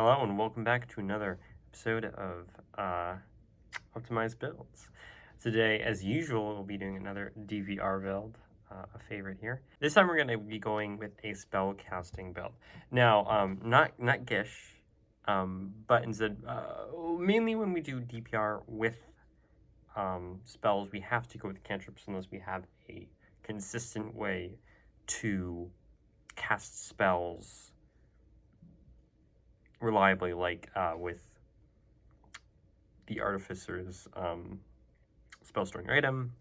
Hello and welcome back to another episode of Optimized Builds. Today, as usual, we'll be doing another DPR build, a favorite here. This time we're going to be going with a spell casting build. Now, not Gish, but instead, mainly when we do DPR with spells, we have to go with cantrips unless we have a consistent way to cast spells reliably, like with the Artificer's spell storing item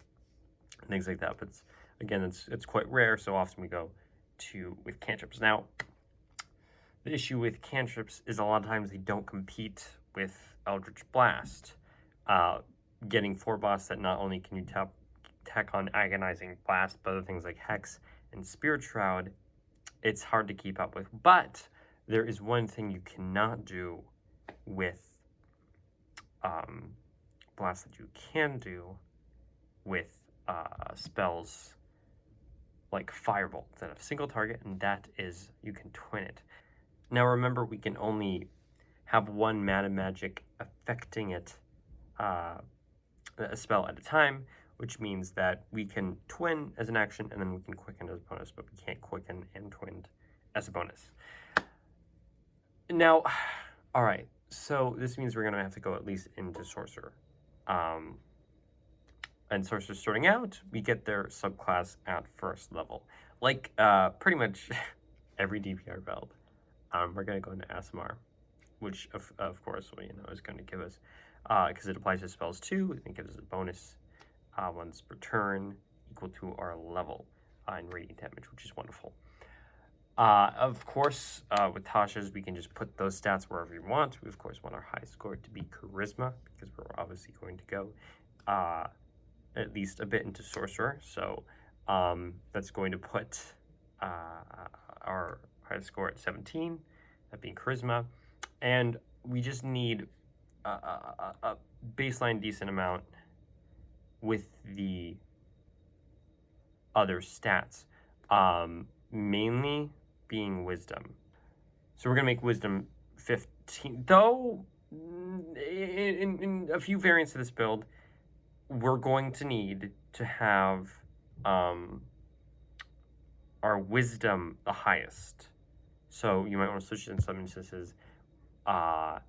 and things like that. But again, it's quite rare, so often we go with cantrips. Now, the issue with cantrips is a lot of times they don't compete with Eldritch Blast. Getting 4 boss that not only can you tack on Agonizing Blast, but other things like Hex and Spirit Shroud, it's hard to keep up with. But there is one thing you cannot do with Blast that you can do with spells like Firebolt that have single target, and that is you can twin it. Now remember, we can only have one mana magic affecting it, a spell at a time, which means that we can twin as an action and then we can quicken as a bonus, but we can't quicken and twin as a bonus. Now, all right, so this means we're going to have to go at least into Sorcerer. And Sorcerer starting out, we get their subclass at first level. Like pretty much every DPR build, we're going to go into ASMR, which of course, is going to give us, because it applies to spells too, and it gives us a bonus once per turn equal to our level in radiant damage, which is wonderful. Of course, with Tasha's, we can just put those stats wherever you want. We, of course, want our high score to be Charisma, because we're obviously going to go at least a bit into Sorcerer. So that's going to put our high score at 17, that being Charisma. And we just need a baseline decent amount with the other stats. Mainly being Wisdom. So we're going to make Wisdom 15. Though, in a few variants of this build, we're going to need to have our Wisdom the highest. So you might want to switch it in some instances. And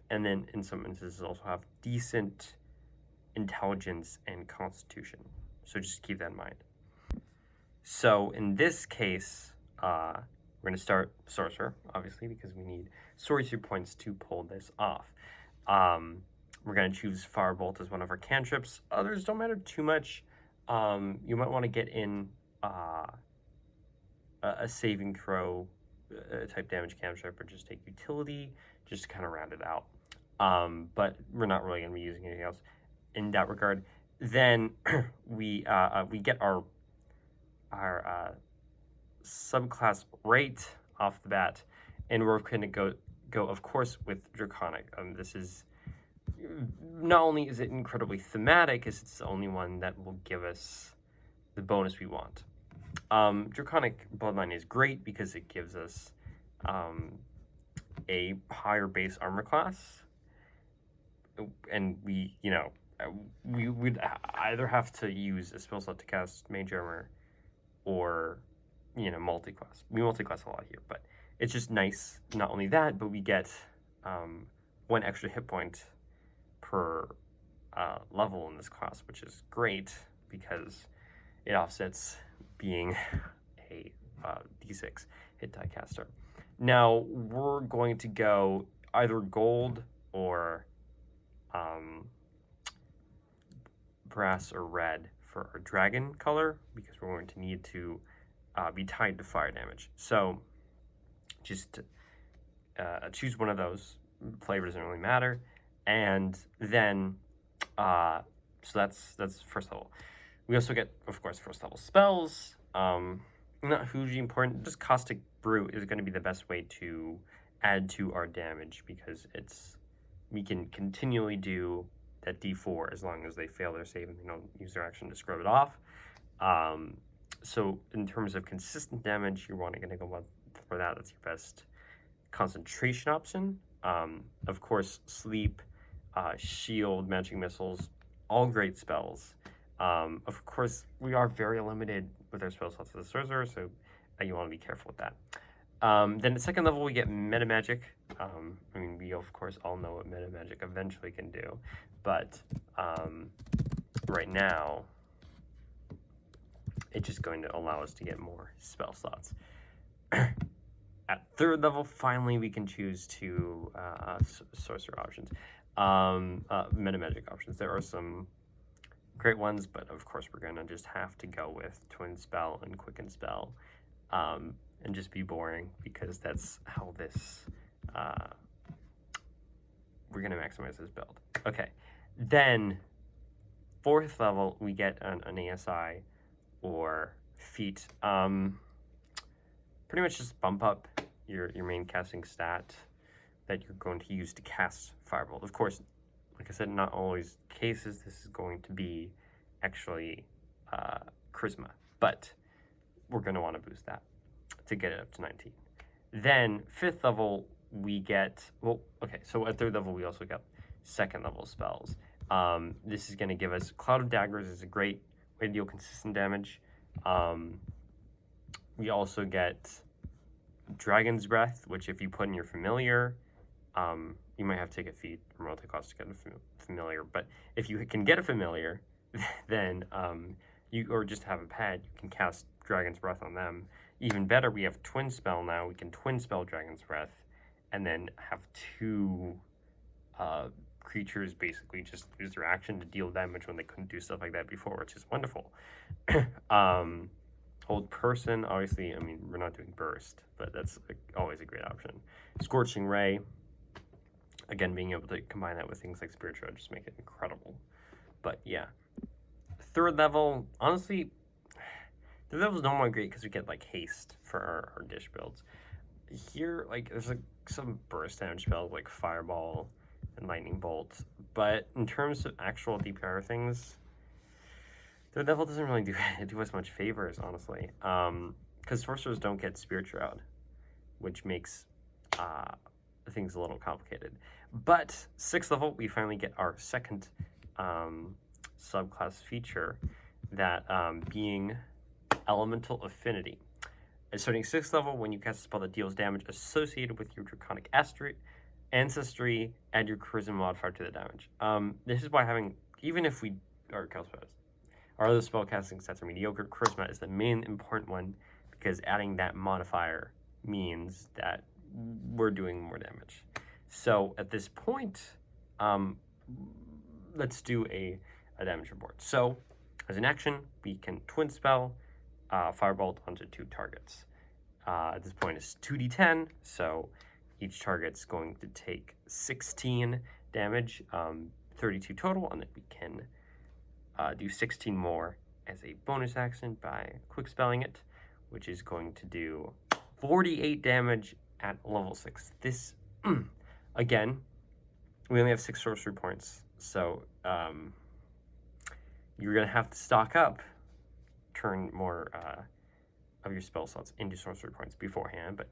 then in some instances also have decent Intelligence and Constitution. So just keep that in mind. So in this case, we're going to start Sorcerer, obviously, because we need Sorcery points to pull this off. We're going to choose Firebolt as one of our cantrips. Others don't matter too much. You might want to get in a saving throw type damage cantrip, or just take utility, just to kind of round it out. But we're not really going to be using anything else in that regard. Then we get our subclass right off the bat, and we're going to go of course with Draconic. This is not only is it incredibly thematic, as it's the only one that will give us the bonus we want. Draconic Bloodline is great because it gives us a higher base armor class, and we would either have to use a spell slot to cast Mage Armor, or multi-class. We multi-class a lot here, but it's just nice. Not only that, but we get 1 extra hit point per level in this class, which is great because it offsets being a D6 hit die caster. Now we're going to go either gold or brass or red for our dragon color, because we're going to need to be tied to fire damage. So just choose one of those. Flavor doesn't really matter. And then so that's first level. We also get, of course, first level spells. Not hugely important. Just Caustic Brew is going to be the best way to add to our damage, because we can continually do that D4 as long as they fail their save and they don't use their action to scrub it off. So in terms of consistent damage, you're going to go for that. That's your best concentration option. Of course, sleep, shield, magic missiles, all great spells. Of course, we are very limited with our spell slots as a sorcerer, so you want to be careful with that. Then at second level, we get meta magic. I mean, we of course all know what meta magic eventually can do, but right now, it's just going to allow us to get more spell slots. At third level, finally, we can choose two sorcerer options, meta magic options. There are some great ones, but of course, we're going to just have to go with Twin Spell and Quicken Spell, and just be boring, because that's how this, we're going to maximize this build. Okay, then fourth level, we get an ASI or feat. Pretty much just bump up your main casting stat that you're going to use to cast Firebolt. Of course, like I said, not always cases. This is going to be actually Charisma, but we're going to want to boost that to get it up to 19. Then fifth level, we get, well, okay, so at third level, we also got second level spells. This is going to give us Cloud of Daggers is a great way to deal consistent damage. We also get Dragon's Breath, which if you put in your familiar, you might have to take a feat or multi-cost to get a familiar. But if you can get a familiar, then or just have a pet, you can cast Dragon's Breath on them. Even better, we have Twin Spell now. We can Twin Spell Dragon's Breath, and then have two creatures basically just use their action to deal damage when they couldn't do stuff like that before, which is wonderful. Hold Person, obviously, I mean, we're not doing Burst, but that's always a great option. Scorching Ray, again, being able to combine that with things like Spiritual just make it incredible. But yeah, third level, honestly, third level is normally great because we get like haste for our dish builds. Here, like, there's like some burst damage spells like Fireball and Lightning Bolt, but in terms of actual DPR things, third level doesn't really do us much favors, honestly, because sorcerers don't get Spirit Shroud, which makes things a little complicated. But sixth level, we finally get our second subclass feature, that being Elemental Affinity. Starting sixth level, when you cast a spell that deals damage associated with your Draconic ancestry, add your Charisma modifier to the damage. This is why having, even if we are Calspells, our other spellcasting stats are mediocre, Charisma is the main important one, because adding that modifier means that we're doing more damage. So at this point, let's do a damage report. So as an action, we can Twin Spell Firebolt onto two targets. At this point, it's 2d10, so each target's going to take 16 damage, 32 total, and then we can do 16 more as a bonus action by quick spelling it, which is going to do 48 damage at level 6. This, again, we only have 6 sorcery points, so you're going to have to stock up, turn more of your spell slots into sorcery points beforehand, but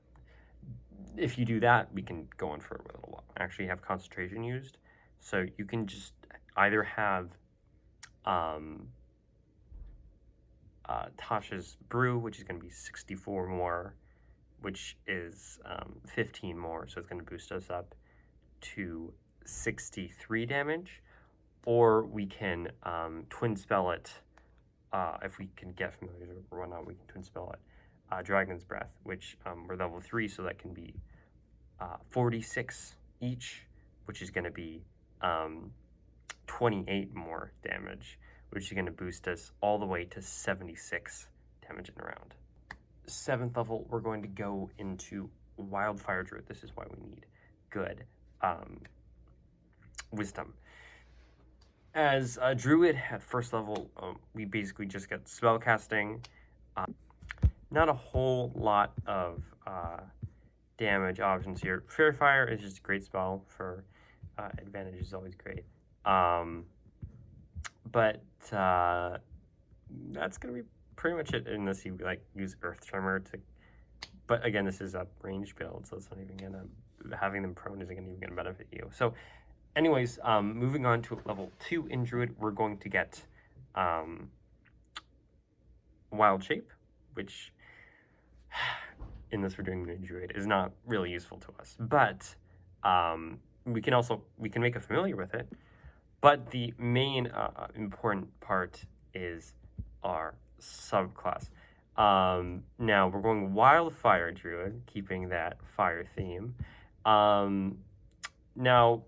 if you do that, we can go on for a little while. Actually have concentration used, so you can just either have Tasha's Brew, which is going to be 64 more, which is 15 more, so it's going to boost us up to 63 damage, or we can Twin Spell it, if we can get familiar or whatnot, we can Twin Spell it, Dragon's Breath, which we're level 3, so that can be 46 each, which is going to be 28 more damage, which is going to boost us all the way to 76 damage in a round. 7th level, we're going to go into Wildfire Druid. This is why we need good wisdom. As a druid at first level, we basically just get spellcasting. Not a whole lot of damage options here. Fairy Fire is just a great spell for advantage, is always great. But that's gonna be pretty much it, unless you like use Earth Tremor to but again, this is a range build, so it's not even gonna, having them prone isn't even gonna benefit you. So anyways, moving on to level 2 in Druid, we're going to get Wild Shape, which in this we're doing in Druid is not really useful to us, but we can make a familiar with it. But the main important part is our subclass. Now we're going Wildfire Druid, keeping that fire theme. Now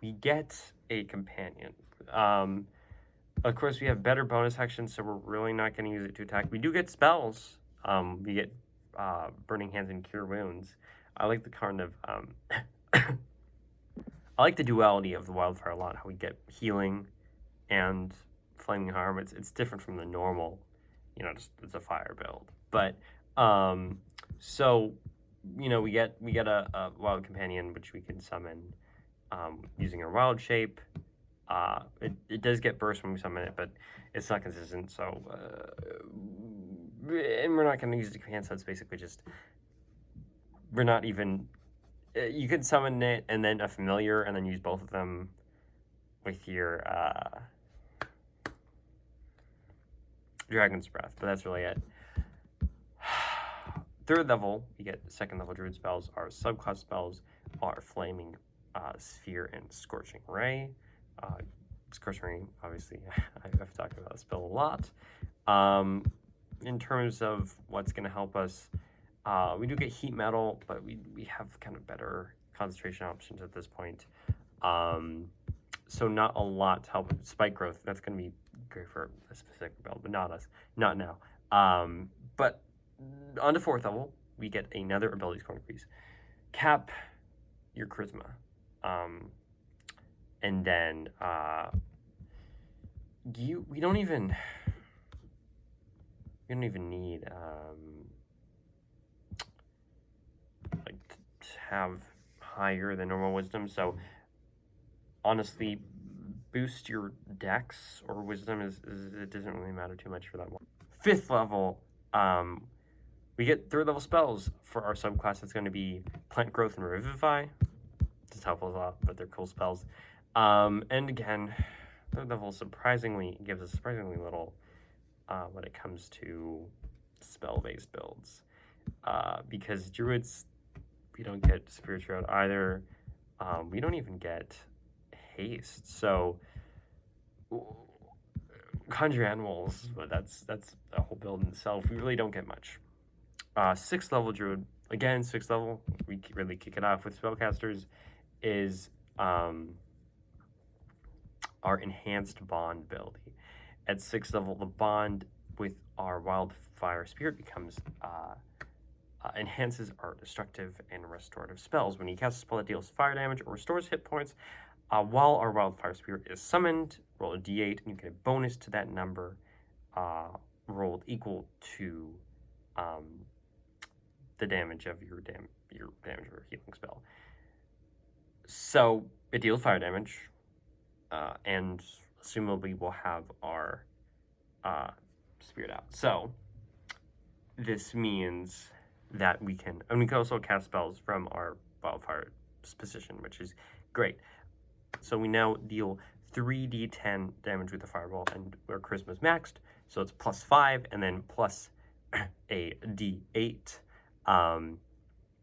we get a companion. Of course, we have better bonus actions, so we're really not going to use it to attack. We do get spells. We get Burning Hands and Cure Wounds. I like the kind of I like the duality of the Wildfire a lot. How we get healing and flaming harm. It's different from the normal, you know, just it's a fire build. But so you know, we get a wild companion which we can summon using our wild shape. It does get burst when we summon it, but it's not consistent. So and we're not going to use the command, so it's basically just we're not even. You could summon it and then a familiar, and then use both of them with your Dragon's Breath, but that's really it. 3rd level, you get 2nd level Druid spells. Our subclass spells are Flaming Sphere and Scorching Ray. Scorching Ray, obviously, I've talked about this spell a lot. In terms of what's going to help us, we do get Heat Metal, but we have kind of better concentration options at this point. So not a lot to help with Spike Growth. That's going to be great for a specific build, but not now. But on to 4th level, we get another ability score increase. Cap your charisma. And then we don't even need like to have higher than normal wisdom. So honestly, boost your dex or wisdom is it doesn't really matter too much for that one. 5th level, we get 3rd level spells for our subclass. It's going to be Plant Growth and Revivify. It's helpful a lot, but they're cool spells. And again, 3rd level gives us surprisingly little when it comes to spell-based builds. Because Druids, we don't get Spiritual either. We don't even get Haste. So Conjure Animals, but that's a whole build in itself. We really don't get much. 6th level Druid, again, 6th level, we really kick it off with spellcasters, is our Enhanced Bond ability. At 6th level, the bond with our Wildfire Spirit becomes enhances our destructive and restorative spells. When you cast a spell that deals fire damage or restores hit points, while our Wildfire Spirit is summoned, roll a d8, and you get a bonus to that number rolled equal to the damage of your damage or healing spell. So it deals fire damage, and assumably we'll have our spirit out. So this means that we can also cast spells from our Wildfire position, which is great. So we now deal 3d10 damage with the Firebolt, and our charisma is maxed, so it's +5, and then plus a d8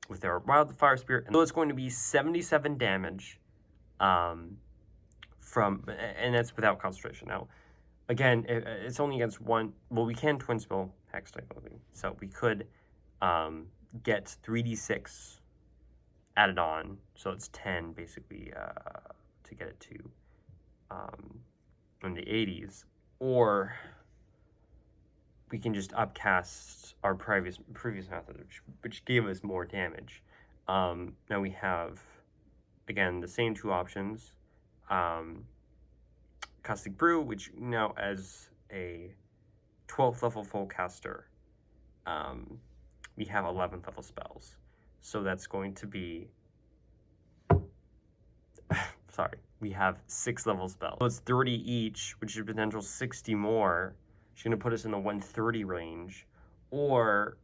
with our Wildfire Spirit. And so it's going to be 77 damage and that's without concentration. Now, again, it's only against one. Well, we can twin spell Hex type ability, so we could get 3d6 added on, so it's 10 basically to get it to in the 80s, or we can just upcast our previous method, which gave us more damage. Now we have, again, the same 2 options. Caustic Brew, which now as a 12th level full caster, we have 11th level spells. So that's going to be, sorry, we have 6 level spells. So it's 30 each, which is potential 60 more. It's going to put us in the 130 range. Or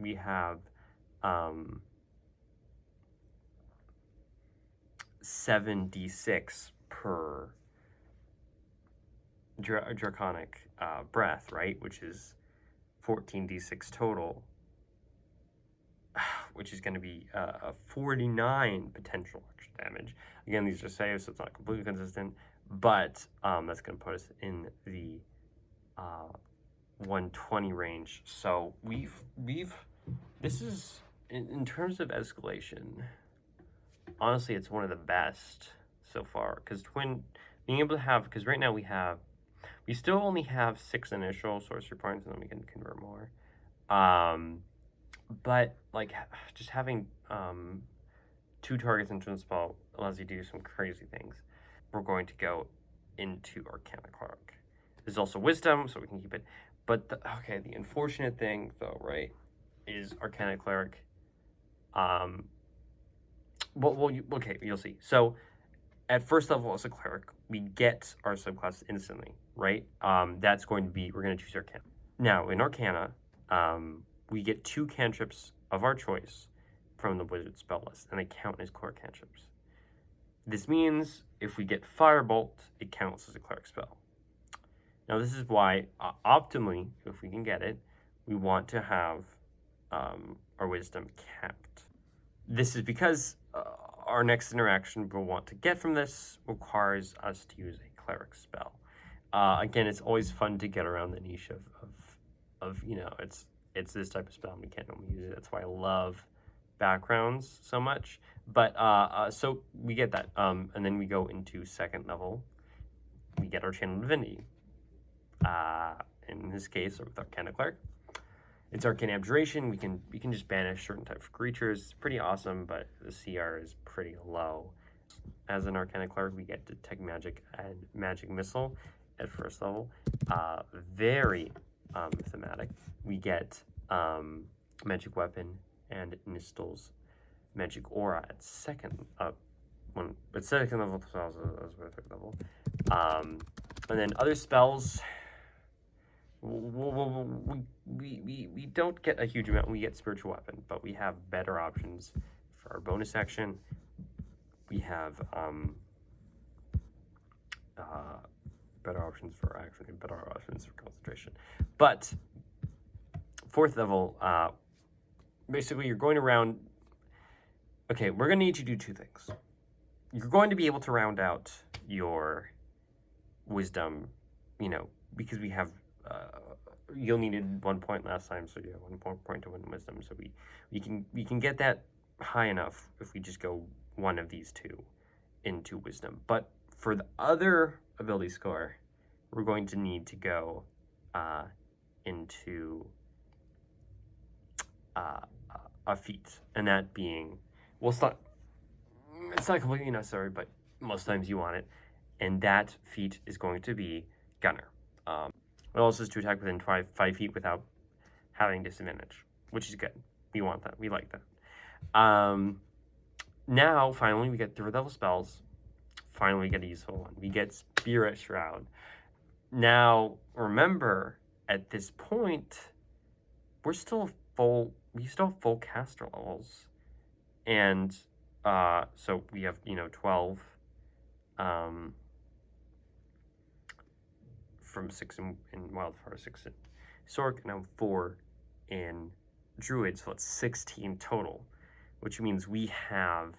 we have 7d6 per draconic breath, right? Which is 14d6 total, which is going to be 49 potential extra damage. Again, these are saves, so it's not completely consistent, but that's going to put us in the 120 range. So this is, in terms of escalation, honestly, it's one of the best so far, because being able to have, because right now we still only have 6 initial sorcery points, and then we can convert more. But like just having 2 targets into a spell allows you to do some crazy things. We're going to go into Arcana Cleric. There's also Wisdom, so we can keep it. But the unfortunate thing though, right, is Arcana Cleric. You'll see. So at first level as a cleric, we get our subclass instantly, right? That's going to be, we're going to choose Arcana. Now in Arcana, we get 2 cantrips of our choice from the wizard spell list, and they count as cleric cantrips. This means if we get Firebolt, it counts as a cleric spell. Now this is why, optimally, if we can get it, we want to have our wisdom capped. This is because our next interaction we'll want to get from this requires us to use a cleric spell. Again, it's always fun to get around the niche of it's this type of spell and we can't normally use it. That's why I love backgrounds so much. But so we get that, and then we go into 2nd level. We get our Channel Divinity. In this case, with Arcana Cleric, it's Arcane Abjuration. We can just banish certain types of creatures. It's pretty awesome, but the CR is pretty low. As an Arcana Cleric, we get Detect Magic and Magic Missile at 1st level. Very thematic. We get Magic Weapon and Nistel's Magic Aura at 2nd level spells as well as 3rd level. And then other spells, we don't get a huge amount. We get Spiritual Weapon, but we have better options for our bonus action. We have better options for action and better options for concentration. But 4th level, basically you're going around. Okay, we're going to need you to do 2 things. You're going to be able to round out your wisdom, because we have, you'll needed 1 point last time, so you have 1 point to win wisdom. So we can get that high enough if we just go one of these 2 into wisdom. But for the other ability score, we're going to need to go into a feat, and that being, well, it's not completely necessary, but most times you want it, and that feat is going to be Gunner. It also is to attack within 5 feet without having disadvantage, which is good. We want that. We like that. Now, finally, we get 3rd level spells. Finally, we get a useful one. We get Spirit Shroud. Now, remember, at this point, we still have full caster levels. And so we have, 12 from 6 in Wildfire, 6 in Sork, and now 4 in Druid, so it's 16 total, which means we have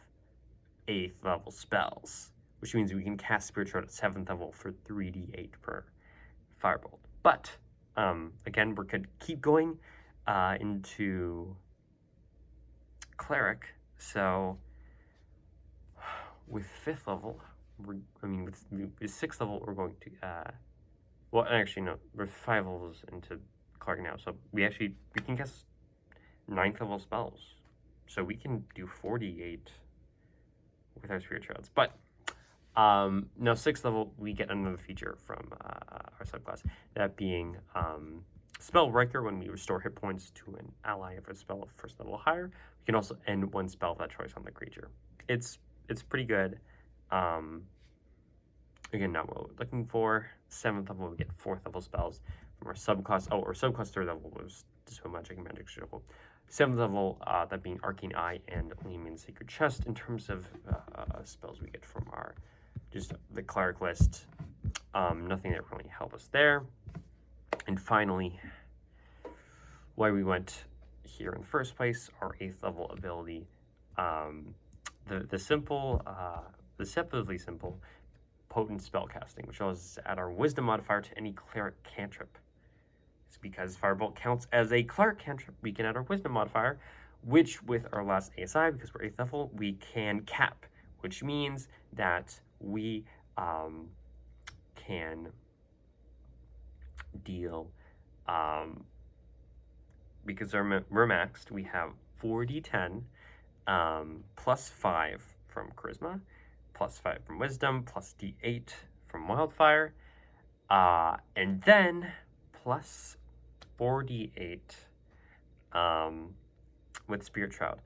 8th level spells, which means we can cast Spirit Shroud at 7th level for 3d8 per Firebolt. But, again, we could keep going into Cleric, so with 5th level, with 6th level, we're going to, well, actually, no, we're 5 levels into Cleric now, so we can cast 9th level spells, so we can do 48 with our Spirit Shrouds. But now 6th level, we get another feature from our subclass, that being Spell Riker. When we restore hit points to an ally of a spell of 1st level higher, we can also end 1 spell of that choice on the creature. It's pretty good. Again, not what we're looking for. 7th level, we get 4th level spells from our subclass. Oh, our subclass 3rd level was Dispel Magic and Magic Shield. 7th level, that being Arcane Eye and Lehman's Sacred Chest. In terms of spells we get from our just the cleric list, nothing that really help us there. And finally, why we went here in the first place, our 8th level ability, the simple, deceptively simple, potent spell casting, which allows us to add our wisdom modifier to any cleric cantrip. It's because Firebolt counts as a cleric cantrip, we can add our wisdom modifier, which with our last ASI, because we're 8th level, we can cap, which means that we can deal, because we're maxed, we have 4d10 plus 5 from charisma, plus 5 from wisdom, plus d8 from wildfire, and then plus 4d8 with Spirit Shroud.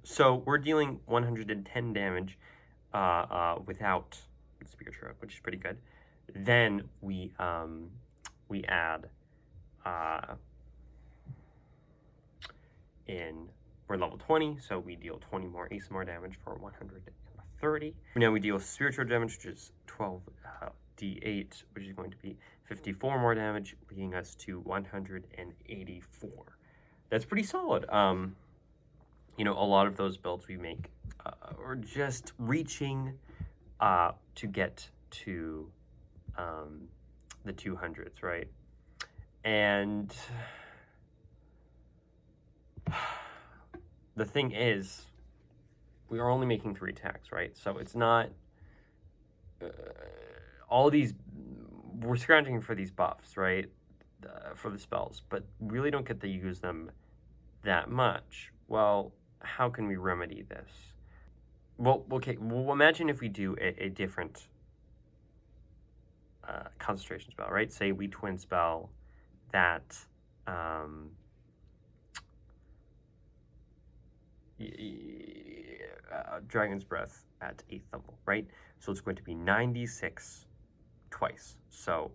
So we're dealing 110 damage without Spirit Shroud, which is pretty good. Then we add we're level 20, so we deal 20 more ASMR damage for 130. Now we deal spiritual damage, which is 12 d8, which is going to be 54 more damage, leading us to 184. That's pretty solid. You know, a lot of those builds we make are just reaching to get to the 200s, right? And the thing is, we are only making 3 attacks, right? So it's not all these, we're scrounging for these buffs, right? For the spells, but really don't get to use them that much. Well, how can we remedy this? Well, okay, well, imagine if we do a different concentration spell, right? Say we twin spell that Dragon's Breath at 8th level, right? So it's going to be 96 twice. So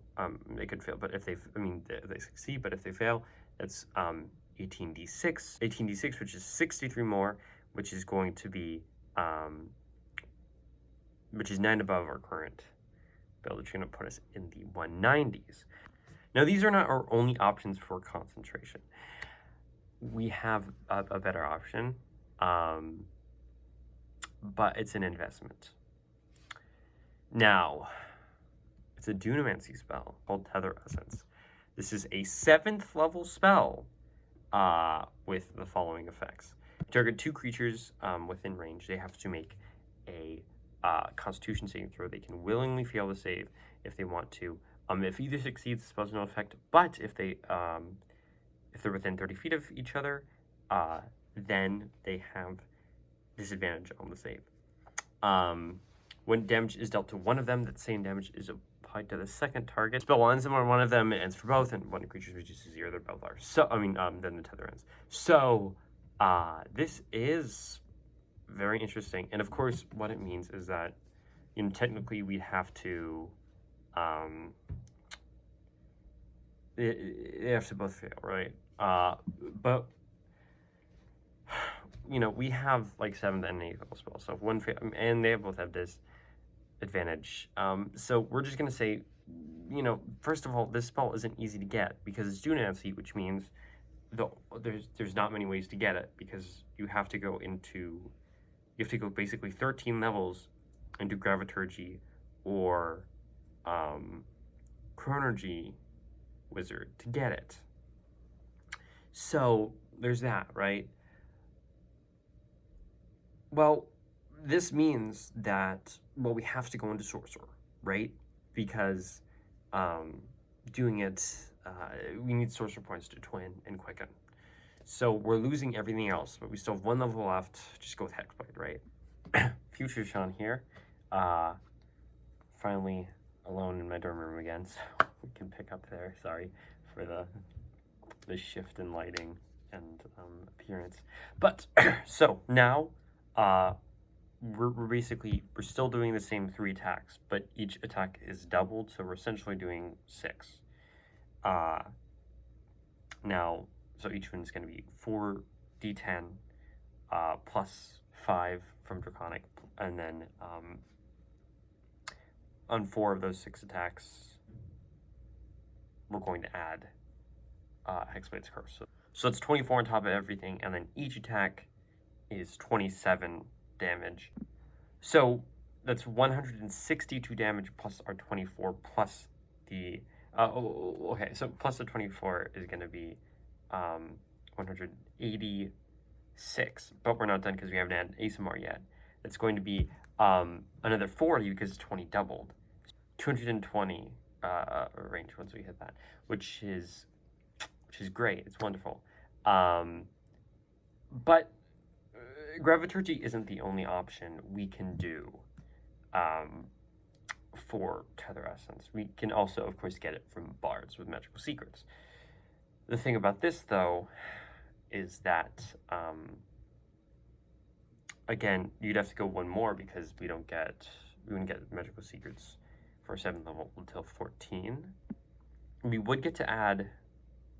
they could fail, but if they succeed, but if they fail, that's 18d6, which is 63 more, which is going to be which is 9 above our current build, which is going to put us in the 190s. Now, these are not our only options for concentration. We have a better option, but it's an investment. Now, it's a Dunamancy spell called Tether Essence. This is a 7th level spell with the following effects. Target 2 creatures within range. They have to make a Constitution saving throw. They can willingly fail the save if they want to. If either succeeds, the spell's no effect. But if they're within 30 feet of each other, then they have disadvantage on the save. When damage is dealt to one of them, that same damage is applied to the second target. Spell ends on one of them, it ends for both, and one creature reaches 0, they're both are. So, then the tether ends. So, this is very interesting. And of course, what it means is that, you know, technically we'd have to, they have to both fail, right? But, you know, we have like 7th and 8th level spells, so if one fail, and they both have disadvantage. So we're just gonna say, you know, first of all, this spell isn't easy to get because it's Dunamancy, which means there's not many ways to get it, because you have to go basically 13 levels into Graviturgy or Chronergy Wizard to get it. So there's that, right? Well, this means that, well, we have to go into Sorcerer, right? Because doing it, we need Sorcerer points to twin and quicken. So we're losing everything else, but we still have 1 level left. Just go with Hexblade, right? Future Sean here. Finally alone in my dorm room again, so we can pick up there. Sorry for the shift in lighting and appearance. But so now we're still doing the same 3 attacks, but each attack is doubled, so we're essentially doing 6. Now, so each one's going to be 4 D10 plus 5 from Draconic, and then on 4 of those 6 attacks, we're going to add Hexblade's Curse. So it's 24 on top of everything, and then each attack is 27 damage. So that's 162 damage plus our 24 plus the... okay, so plus the 24 is going to be 186, but we're not done because we haven't had ASMR yet. It's going to be another 40 because 20 doubled. 220 range once we hit that, which is great. It's wonderful. But Graviturgy isn't the only option we can do for Tether Essence. We can also, of course, get it from bards with magical secrets. The thing about this, though, is that, again, you'd have to go one more because we wouldn't get magical secrets for 7th level until 14. We would get to add,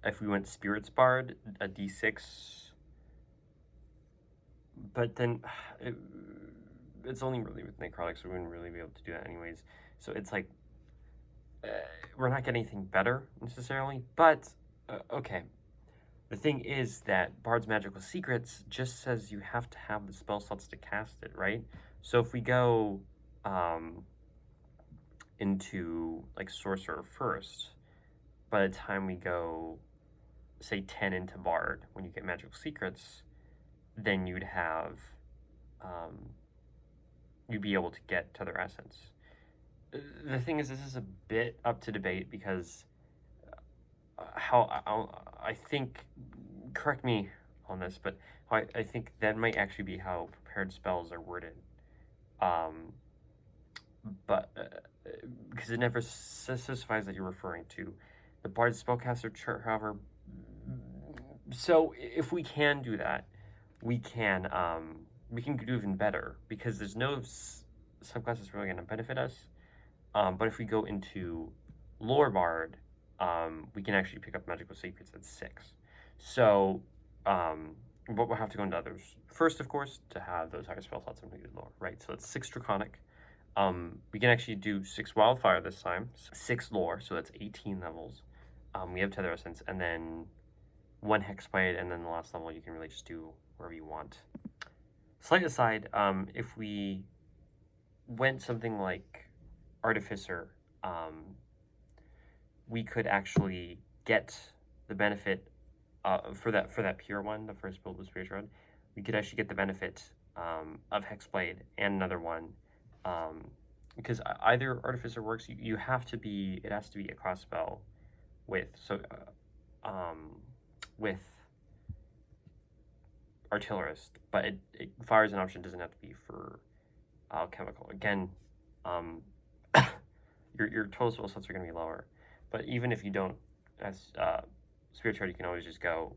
if we went Spirits Bard, a D6, but then it's only really with Necrotic, so we wouldn't really be able to do that anyways. So it's like, we're not getting anything better necessarily, but okay. The thing is that Bard's Magical Secrets just says you have to have the spell slots to cast it, right? So if we go into like Sorcerer first, by the time we go, say 10 into Bard, when you get Magical Secrets, then you'd have, you'd be able to get Tether Essence. The thing is, this is a bit up to debate because I think, correct me on this, but I think that might actually be how prepared spells are worded. But because it never specifies that you're referring to the Bard's Spellcaster chart, however. So if we can do that, we can do even better because there's no subclass that's really going to benefit us. But if we go into Lore Bard, we can actually pick up Magical Secrets at 6. So, but we'll have to go into others first, of course, to have those higher spell slots and use lore, right? So it's 6 Draconic. We can actually do 6 Wildfire this time, 6 Lore, so that's 18 levels. We have Tether Essence, and then 1 Hexblade, and then the last level you can really just do wherever you want. Slight aside, if we went something like Artificer, we could actually get the benefit for that pure one, the first build with Spirit Rod. We could actually get the benefit of Hexblade and another one, because either Artificer works. You have to be, it has to be a cross spell with with Artillerist, but it Fire is an option, doesn't have to be for Alchemical. Again, your total spell slots are going to be lower, but even if you don't, as Spirit Shard, you can always just go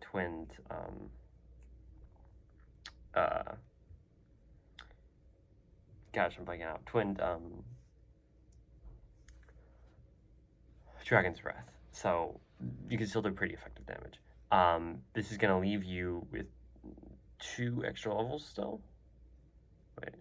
twinned gosh, I'm blanking out. Twinned Dragon's Breath. So you can still do pretty effective damage. This is going to leave you with 2 extra levels still. Wait.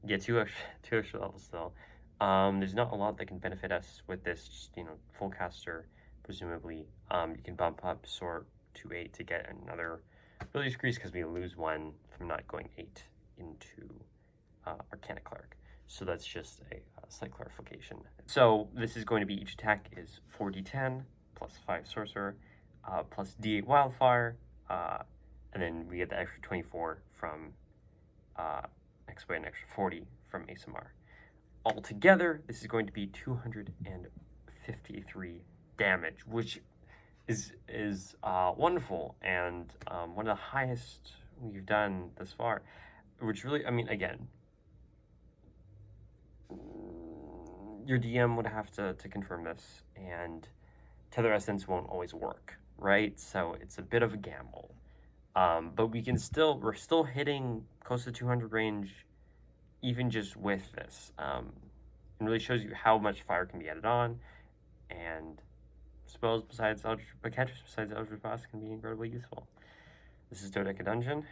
Yeah, 2 extra levels still. There's not a lot that can benefit us with this, just, full caster, presumably. You can bump up Sort to 8 to get another ability increase because we lose 1 from not going 8 into Arcana Cleric. So that's just a slight clarification. So this is going to be, each attack is 4d10 plus 5 Sorcerer plus d8 Wildfire, and then we get the extra 24 from X-Way and extra 40 from ASMR. Altogether, this is going to be 253 damage, which is wonderful, and one of the highest we've done thus far, which really, again, your DM would have to confirm this, and Tether Essence won't always work, right? So it's a bit of a gamble. But we're still hitting close to 200 range, even just with this. It really shows you how much fire can be added on, and spells besides Eldritch, but cantrips besides Eldritch Blast can be incredibly useful. This is Dodeka Dungeon.